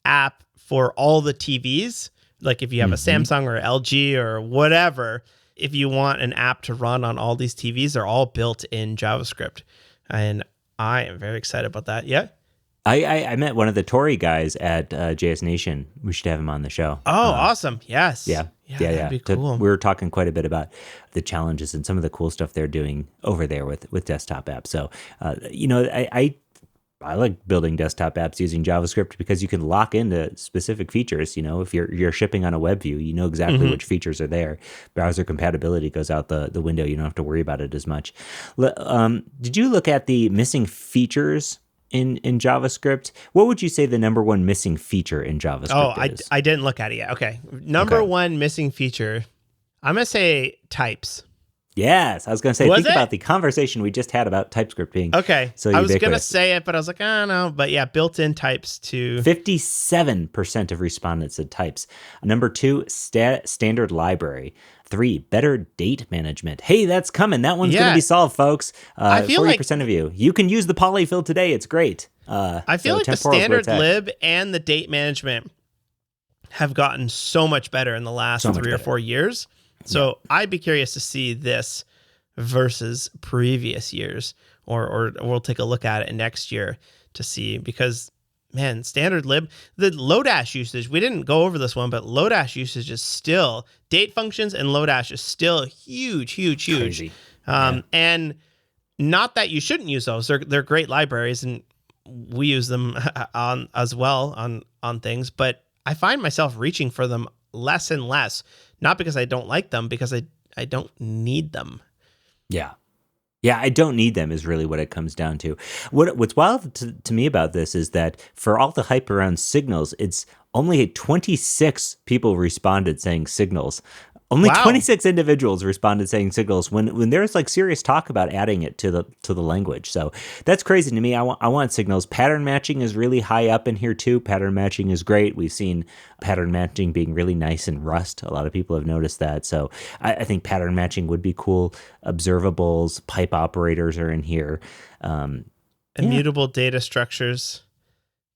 app for all the TVs. Like if you have a Samsung or LG or whatever, if you want an app to run on all these TVs, they're all built in JavaScript. And I am very excited about that. Yeah. I met one of the Tory guys at JS Nation. We should have him on the show. Oh, awesome. Yes. Yeah. That'd be cool. We were talking quite a bit about the challenges and some of the cool stuff they're doing over there with desktop apps. So, I like building desktop apps using JavaScript because you can lock into specific features. If you're shipping on a web view, you know exactly which features are there. Browser compatibility goes out the window. You don't have to worry about it as much. Did you look at the missing features in JavaScript? What would you say the number one missing feature in JavaScript is? I didn't look at it yet. Okay. Number one missing feature, I'm going to say types. Yes, I was going to say, think about the conversation we just had about TypeScript being so ubiquitous. I was going to say it, but I was like, I don't know. But yeah, built-in types to... 57% of respondents said types. Number 2, standard library. 3, better date management. Hey, that's coming. That one's going to be solved, folks. I feel 40% of you can use the polyfill today. It's great. I feel like the standard lib and the date management have gotten so much better in the last 3 or 4 years. So I'd be curious to see this versus previous years, or we'll take a look at it next year to see, because man, standard lib, the Lodash usage, we didn't go over this one, but Lodash usage is still, date functions and Lodash is still huge. Crazy. And not that you shouldn't use those. They're great libraries and we use them on as well on things, but I find myself reaching for them less and less. Not because I don't like them, because I don't need them. Yeah, I don't need them is really what it comes down to. What's wild to me about this is that for all the hype around signals, it's only 26 people responded saying signals. Only 26 individuals responded saying signals when there's like serious talk about adding it to the language. So that's crazy to me. I want signals. Pattern matching is really high up in here too. Pattern matching is great. We've seen pattern matching being really nice in Rust. A lot of people have noticed that. So I think pattern matching would be cool. Observables, pipe operators are in here. Immutable data structures.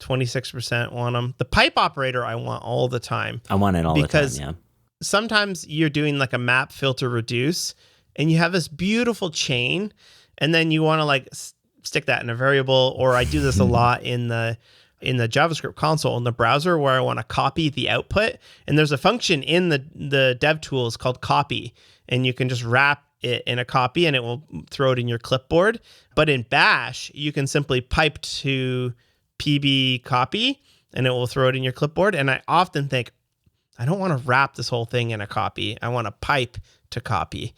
26% want them. The pipe operator I want all the time. I want it all the time, yeah. Sometimes you're doing like a map filter reduce and you have this beautiful chain and then you want to like stick that in a variable, or I do this a lot in the JavaScript console in the browser where I want to copy the output, and there's a function in the dev tools called copy, and you can just wrap it in a copy and it will throw it in your clipboard. But in Bash, you can simply pipe to PB copy and it will throw it in your clipboard. And I often think, I don't want to wrap this whole thing in a copy. I want to pipe to copy.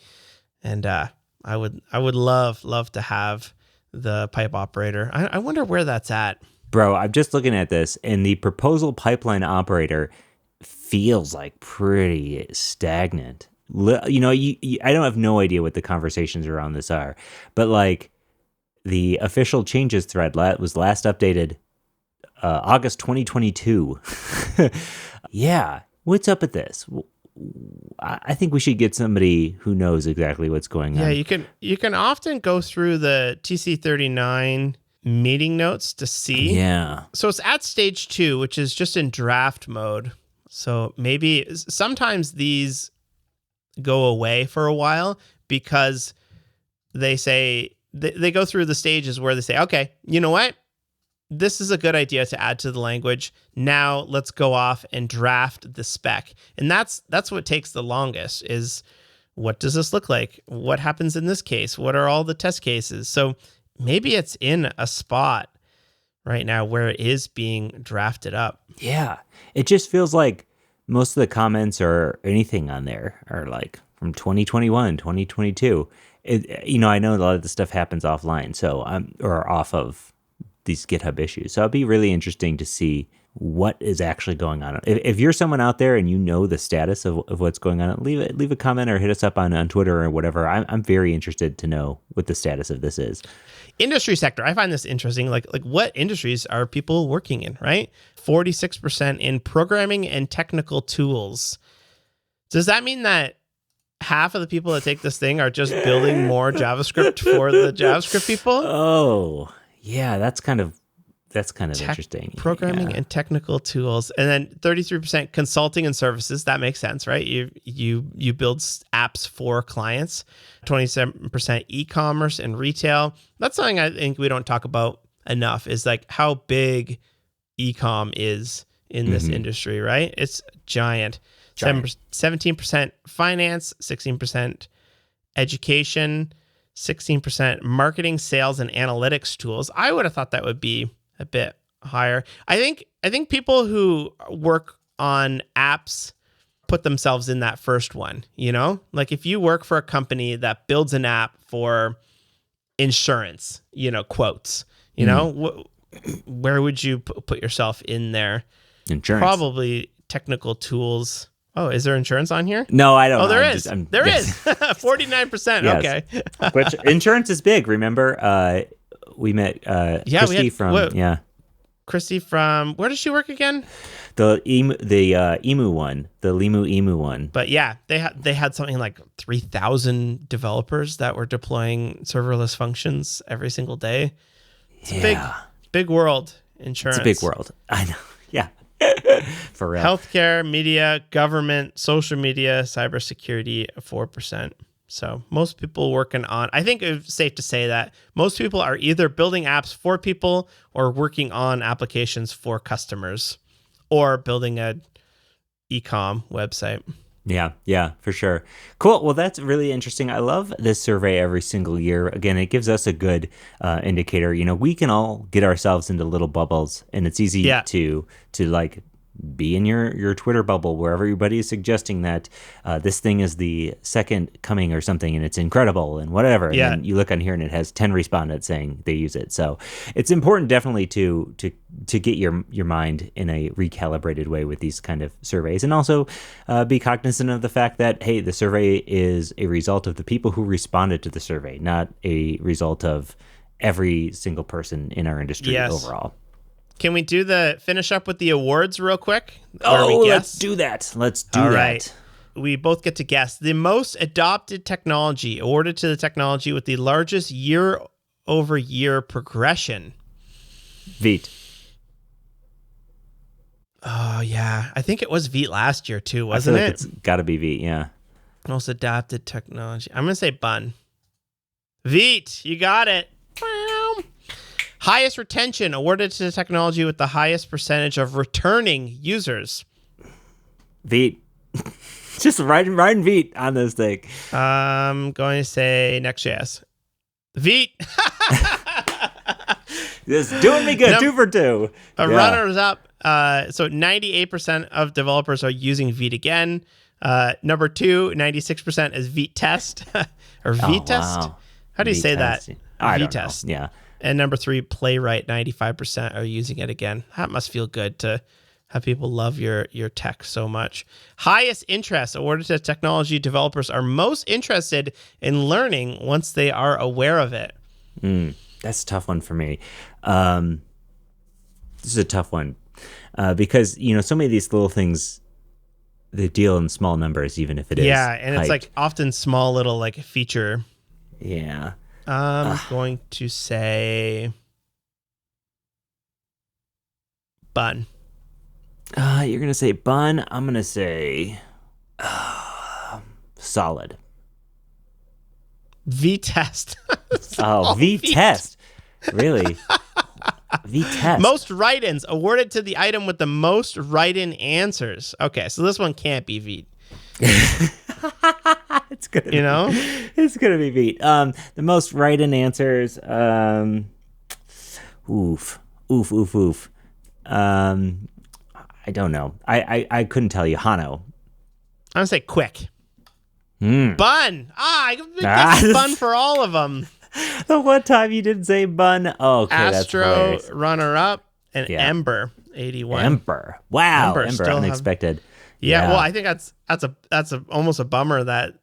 And I would love to have the pipe operator. I wonder where that's at. Bro, I'm just looking at this, and the proposal pipeline operator feels like pretty stagnant. I don't have no idea what the conversations around this are, but like the official changes thread was last updated August 2022. Yeah. What's up with this? I think we should get somebody who knows exactly what's going on. Yeah, you can often go through the TC39 meeting notes to see. Yeah. So it's at stage 2, which is just in draft mode. So maybe sometimes these go away for a while because they say they go through the stages where they say, okay, you know what? This is a good idea to add to the language. Now let's go off and draft the spec. And that's what takes the longest is, what does this look like? What happens in this case? What are all the test cases? So maybe it's in a spot right now where it is being drafted up. Yeah. It just feels like most of the comments or anything on there are like from 2021, 2022. I know a lot of the stuff happens offline, or off of these GitHub issues. So it'll be really interesting to see what is actually going on. If you're someone out there and you know the status of what's going on, leave a comment or hit us up on Twitter or whatever. I'm very interested to know what the status of this is. Industry sector. I find this interesting. Like what industries are people working in, right? 46% in programming and technical tools. Does that mean that half of the people that take this thing are just building more JavaScript for the JavaScript people? Oh, yeah, that's kind of interesting. Programming and technical tools. And then 33% consulting and services. That makes sense, right? You build apps for clients. 27% e-commerce and retail. That's something I think we don't talk about enough, is like how big e-com is in this industry, right? It's giant. 17% finance, 16% education, 16% marketing, sales, and analytics tools. I would have thought that would be a bit higher. I think people who work on apps put themselves in that first one, Like if you work for a company that builds an app for insurance, quotes, where would you put yourself in there? Insurance. Probably technical tools. Oh, is there insurance on here? No, I don't know. There is. There is. 49%. Yes. Okay. Which insurance is big. Remember, we met Christy from Christy from, where does she work again? The emu one, the emu one. But yeah, they had something like 3,000 developers that were deploying serverless functions every single day. It's a big world, insurance. It's a big world. I know. Yeah. For real. Healthcare, media, government, social media, cybersecurity, 4%. So most people working on, I think it's safe to say that most people are either building apps for people or working on applications for customers or building a e-com website. Yeah, for sure. Cool. Well, that's really interesting. I love this survey every single year. Again, it gives us a good indicator. We can all get ourselves into little bubbles, and it's easy to like be in your Twitter bubble where everybody is suggesting that this thing is the second coming or something and it's incredible and whatever. And then you look on here and it has 10 respondents saying they use it. So it's important definitely to get your mind in a recalibrated way with these kind of surveys, and also be cognizant of the fact that, hey, the survey is a result of the people who responded to the survey, not a result of every single person in our industry overall. Can we finish up with the awards real quick? Let's do that. All right. We both get to guess. The most adopted technology awarded to the technology with the largest year-over-year progression. Vite. Oh, yeah. I think it was Vite last year, too, wasn't it? It's got to be Vite, yeah. Most adopted technology. I'm going to say Bun. Vite, you got it. Highest retention awarded to the technology with the highest percentage of returning users. Vite. Just riding Vite on this thing. I'm going to say Next.js. Vite. This is doing me good. 2 for 2. Runners up. So 98% of developers are using Vite again. Number 2, 96% is Vite test or Vite test. Wow. How do you say that? Vite test. Yeah. And number 3, Playwright, 95% are using it again. That must feel good to have people love your tech so much. Highest interest awarded to technology developers are most interested in learning once they are aware of it. That's a tough one for me. This is a tough one because, so many of these little things, they deal in small numbers, even if it is. Yeah, and hyped. It's like often small little like feature. Yeah. I'm going to say Bun. You're going to say Bun. I'm going to say Solid. V-test. V-test. Really? V-test. Most write-ins awarded to the item with the most write-in answers. Okay, so this one can't be Vite. It's gonna it's gonna be Vite. The most write-in answers. Oof. I don't know. I couldn't tell you. Hano. I'm going to say quick. Bun. I guess bun for all of them. The one time you didn't say bun. Oh, okay, Astro, runner-up, and Ember, 81. Ember. Wow. Ember unexpected. Yeah, well, I think that's almost a bummer that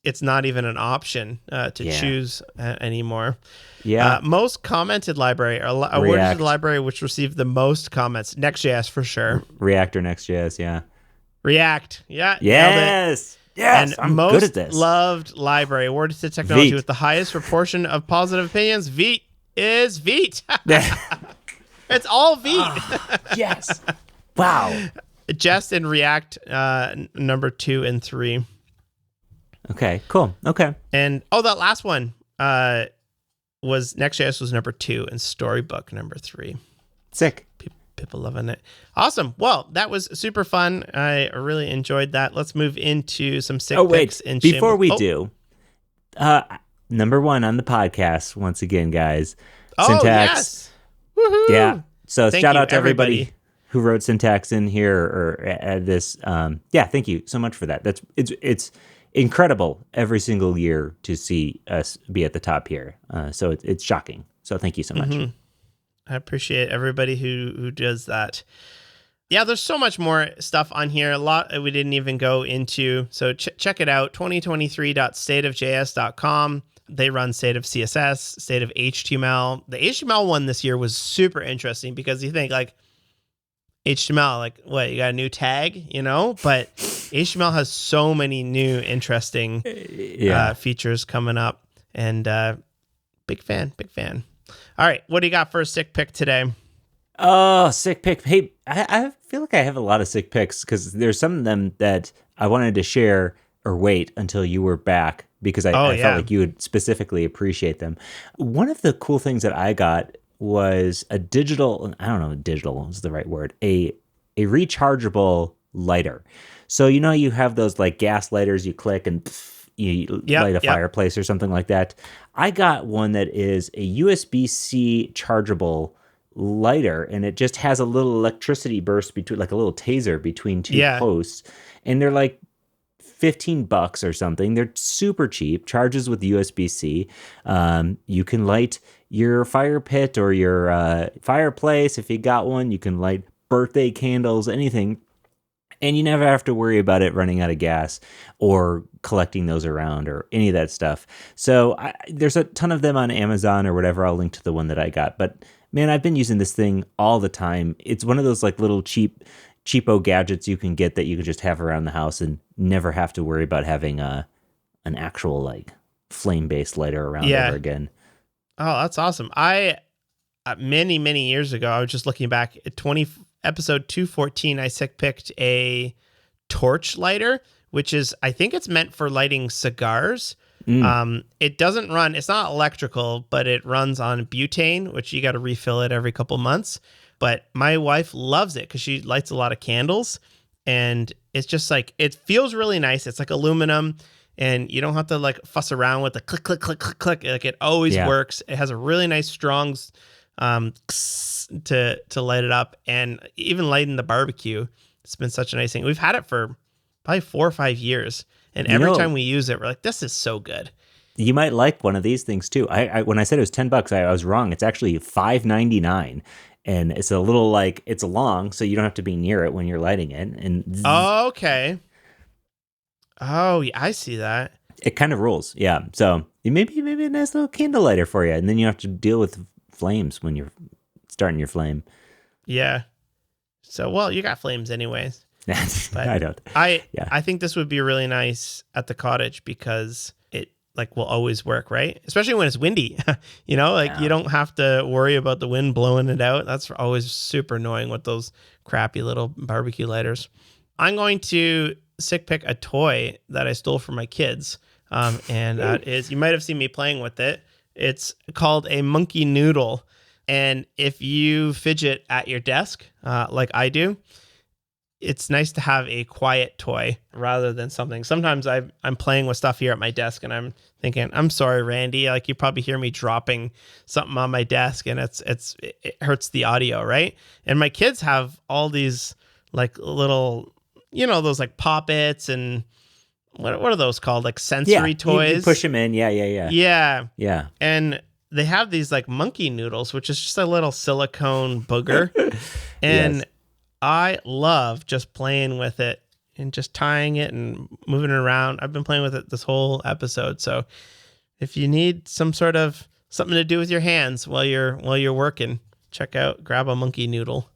it's not even an option to choose anymore. Yeah. Most commented library, awarded to the library which received the most comments. Next.js for sure. React or Next.js, yeah. React, yeah. Yes. Yes, and I'm most good at this. Loved library awarded to technology Vite. with the highest proportion of positive opinions. Vite is Vite. It's all Vite. Yes. Wow. Jest and React, number 2 and 3. Okay, cool. Okay. And that last one was Next.js was number 2 and Storybook number 3. Sick. People loving it. Awesome. Well, that was super fun. I really enjoyed that. Let's move into some sick picks. Before we do, number 1 on the podcast once again, guys. Syntax. Yes. Woohoo. Yeah. So shout out to everybody who wrote syntax in here or add this. Thank you so much for that. It's incredible every single year to see us be at the top here. So it's shocking. So thank you so much. Mm-hmm. I appreciate everybody who does that. Yeah, there's so much more stuff on here. A lot we didn't even go into. So check it out, 2023.stateofjs.com. They run State of CSS, State of HTML. The HTML one this year was super interesting because you think like HTML, like what, you got a new tag, But HTML has so many new interesting features coming up. And big fan. All right, what do you got for a sick pick today? Oh, sick pick. Hey, I feel like I have a lot of sick picks because there's some of them that I wanted to share or wait until you were back because I felt like you would specifically appreciate them. One of the cool things that I got was a digital, I don't know if digital is the right word, a rechargeable lighter. So, you have those like gas lighters you click and you light a fireplace or something like that. I got one that is a USB-C chargeable lighter, and it just has a little electricity burst between, like a little taser between two posts, and they're like $15 or something. They're super cheap, charges with USB-C. You can light your fire pit or your fireplace if you got one. You can light birthday candles, anything. And you never have to worry about it running out of gas or collecting those around or any of that stuff. So there's a ton of them on Amazon or whatever. I'll link to the one that I got. But man, I've been using this thing all the time. It's one of those like little cheapo gadgets you can get that you can just have around the house and never have to worry about having an actual like flame-based lighter around ever again. Oh, that's awesome. Many, many years ago, I was just looking back at episode 214, I picked a torch lighter, which is, I think it's meant for lighting cigars. It doesn't run, it's not electrical, but it runs on butane, which you got to refill it every couple months. But my wife loves it because she lights a lot of candles, and it's just like, it feels really nice. It's like aluminum, and you don't have to like fuss around with the click, click, click, click, click. Like it always works. It has a really nice strong to light it up, and even lighting the barbecue. It's been such a nice thing. We've had it for probably 4 or 5 years, and every time we use it, we're like, this is so good. You might like one of these things too. I when I said it was $10, I was wrong. It's actually $5.99, and it's a little like, it's long, so you don't have to be near it when you're lighting it. And okay. Oh, yeah, I see that. It kind of rules, yeah. So maybe a nice little candle lighter for you, and then you don't have to deal with flames when you're starting your flame. Yeah. So, well, you got flames anyways. But I don't. I think this would be really nice at the cottage because it like will always work, right? Especially when it's windy. You don't have to worry about the wind blowing it out. That's always super annoying with those crappy little barbecue lighters. I'm going to sick pick a toy that I stole from my kids. And that is, you might have seen me playing with it. It's called a monkey noodle. And if you fidget at your desk, like I do, it's nice to have a quiet toy rather than something. Sometimes I'm playing with stuff here at my desk and I'm thinking, I'm sorry, Randy, like you probably hear me dropping something on my desk and it hurts the audio, right? And my kids have all these like little, those like Pop-Its and what are those called? Like sensory toys. You push them in. Yeah. Yeah. And they have these like monkey noodles, which is just a little silicone booger. And Yes. I love just playing with it and just tying it and moving it around. I've been playing with it this whole episode. So if you need some sort of something to do with your hands while you're working, grab a monkey noodle.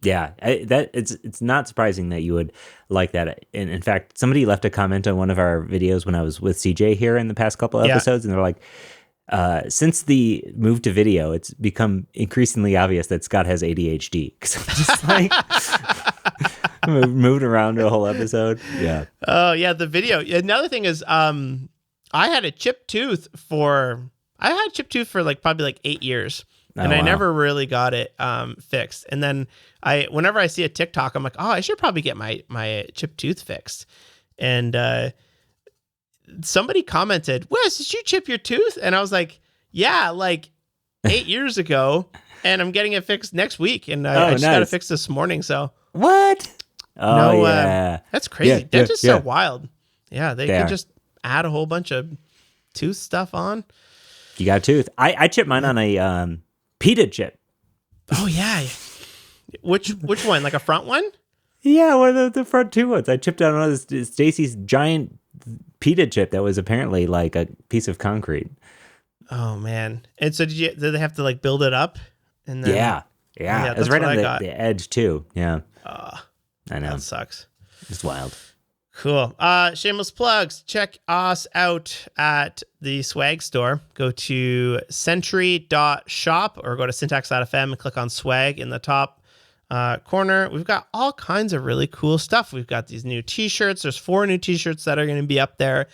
Yeah, it's not surprising that you would like that. And in fact, somebody left a comment on one of our videos when I was with CJ here in the past couple episodes, and they're like, since the move to video, it's become increasingly obvious that Scott has ADHD. Because I'm just like moving around to a whole episode. Yeah. Oh yeah, the video. Another thing is, I had a chipped tooth for like probably like 8 years. And I never really got it fixed. And then whenever I see a TikTok, I'm like, oh, I should probably get my chipped tooth fixed. And somebody commented, Wes, did you chip your tooth? And I was like, yeah, like 8 years ago. And I'm getting it fixed next week. And I just got it fixed this morning. So what? Oh, yeah. That's crazy. Dentists are wild. Yeah, they can just add a whole bunch of tooth stuff on. You got a tooth. I chipped mine on a pita chip. Oh yeah. Which one? Like a front one? Yeah, one of the front two ones. I chipped on one of Stacy's giant pita chip that was apparently like a piece of concrete. Oh man. And so did they have to like build it up? And then Yeah. It was right on the edge too. Yeah. I know. That sucks. It's wild. Cool. Shameless plugs. Check us out at the swag store. Go to sentry.shop or go to syntax.fm and click on swag in the top corner. We've got all kinds of really cool stuff. We've got these new t-shirts. There's 4 new t-shirts that are going to be up there.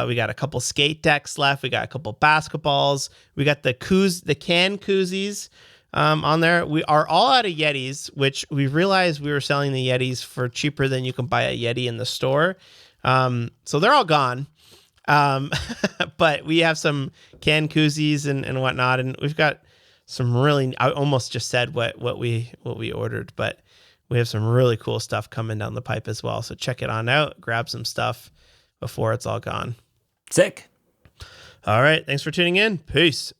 We got a couple skate decks left. We got a couple basketballs. We got the can koozies on there. We are all out of Yetis, which we realized we were selling the Yetis for cheaper than you can buy a Yeti in the store. So they're all gone. But we have some can koozies and whatnot. And we've got some really, I almost just said what we ordered, but we have some really cool stuff coming down the pipe as well. So check it on out, grab some stuff before it's all gone. Sick. All right. Thanks for tuning in. Peace.